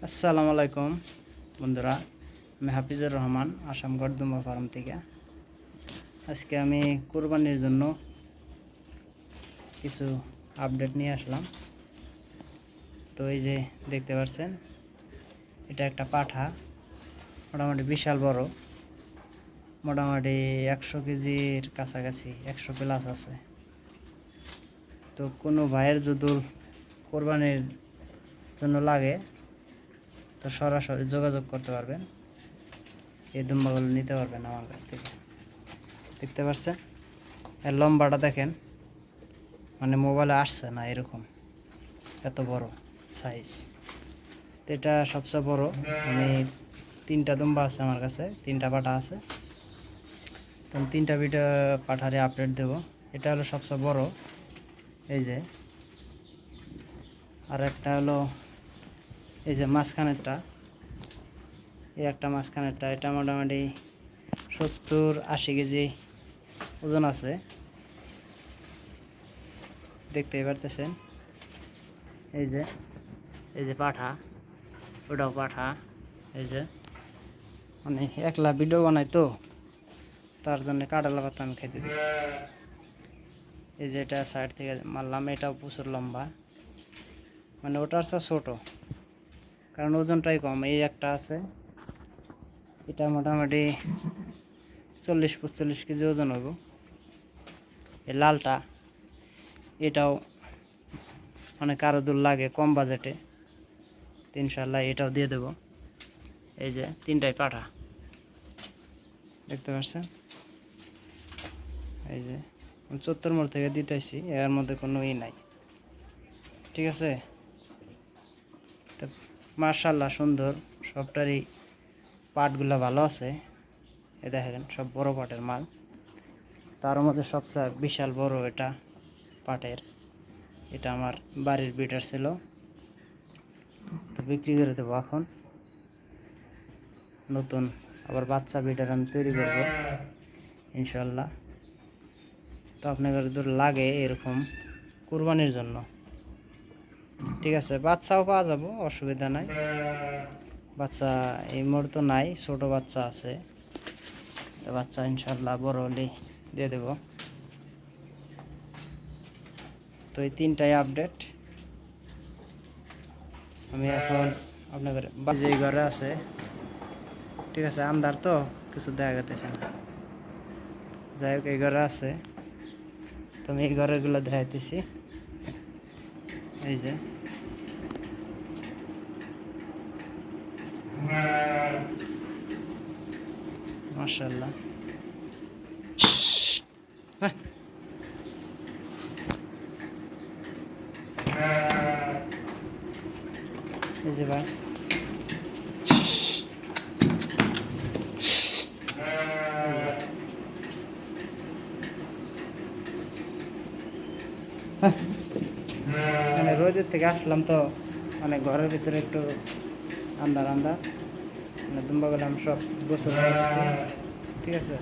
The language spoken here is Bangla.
আসসালামু আলাইকুম বন্ধুরা, আমি হাফিজুর রহমান আসামগড় দুম্বা ফার্ম থেকে। আজকে আমি কুরবানির জন্য কিছু আপডেট নিয়ে আসলাম। তো এই যে দেখতে পাচ্ছেন, এটা একটা পাঠা, মোটামুটি বিশাল বড়, মোটামুটি 100 কেজির কাছাকাছি, 100 প্লাস আছে। তো কোনো ভাইয়ের যদি কোরবানির জন্য লাগে তো সরাসরি যোগাযোগ করতে পারবেন, এই দুম্বাগুলো নিতে পারবেন আমার কাছ থেকে। দেখতে পাচ্ছেন, এর লম্বাটা দেখেন, মানে মোবাইলে আসছে না এরকম, এত বড় সাইজ। এটা সবচেয়ে বড়। আমি 3টা দুম্বা আছে আমার কাছে, 3টা পাঠা আছে। তো আমি 3টা পাঠারে আপডেট দেব। এটা হলো সবচেয়ে বড়, এই যে। আর একটা হলো এই যে মাঝখানেরটা, এই একটা মাঝখানেরটা, এটা মোটামুটি 70-80 কেজি ওজন আছে, দেখতেই পারতেছেন। এই যে পাঠা, ওটাও পাঠা। এই যে মানে একলা ভিডিও বানাই তো, তার জন্য কাঁঠালা পাতা আমি খাইতে দিচ্ছি। এই যে এটা সাইড থেকে মারলাম, এটাও প্রচুর লম্বা, মানে ওটার চেয়ে ছোটো, কারণ ওজনটাই কম। এই একটা আছে, এটা মোটামুটি 40-45 কেজি ওজন হইব। এই লালটা, এটাও মানে কারো দূর লাগে কম বাজেটে, ইনশাআল্লাহ এটাও দিয়ে দেব। এই যে 3টাই পাঠা, দেখতে পাচ্ছেন। এই যে 74 মোড় থেকে দিতেছি, এর মধ্যে কোনো নাই, ঠিক আছে। তো মাশাআল্লাহ সুন্দর, সবটারই পাটগুলো ভালো আছে। এ দেখেন, সব বড় পাটের মাল। তার মধ্যে সবচেয়ে বিশাল বড় এটা পাটের, এটা আমার বাড়ির বিটার ছিল, তো বিক্রি করে দেবো এখন। নতুন আবার বাচ্চা বিটার আমি তৈরি করব ইনশাল্লাহ। তো আপনাদের যদি লাগে এরকম কুরবানির জন্য, ঠিক আছে, বাচ্চাও পাওয়া যাবো, অসুবিধা নাই। বাচ্চা এই মুহূর্তে নাই, ছোট বাচ্চা আছে, তো বাচ্চা ইনশাল্লাহ বড় হলে দিয়ে দেব। তো এই 3টাই আপডেট আমি এখন আপনাদের যে ঘরে আছে, ঠিক আছে। আন্দার তো কিছু দেখা যেতেছে না, যাই হোক এই ঘরে আছে। তো আমি এই ঘরেরগুলো দেখাইতেছি। এই যে মাশাআল্লাহ, এই যে ভাই, মানে রোদের থেকে আসলাম তো, মানে ঘরের ভিতরে একটু আন্দার, মানে দুম্বাগুলো আমি সব গোসল করতেছি, ঠিক আছে।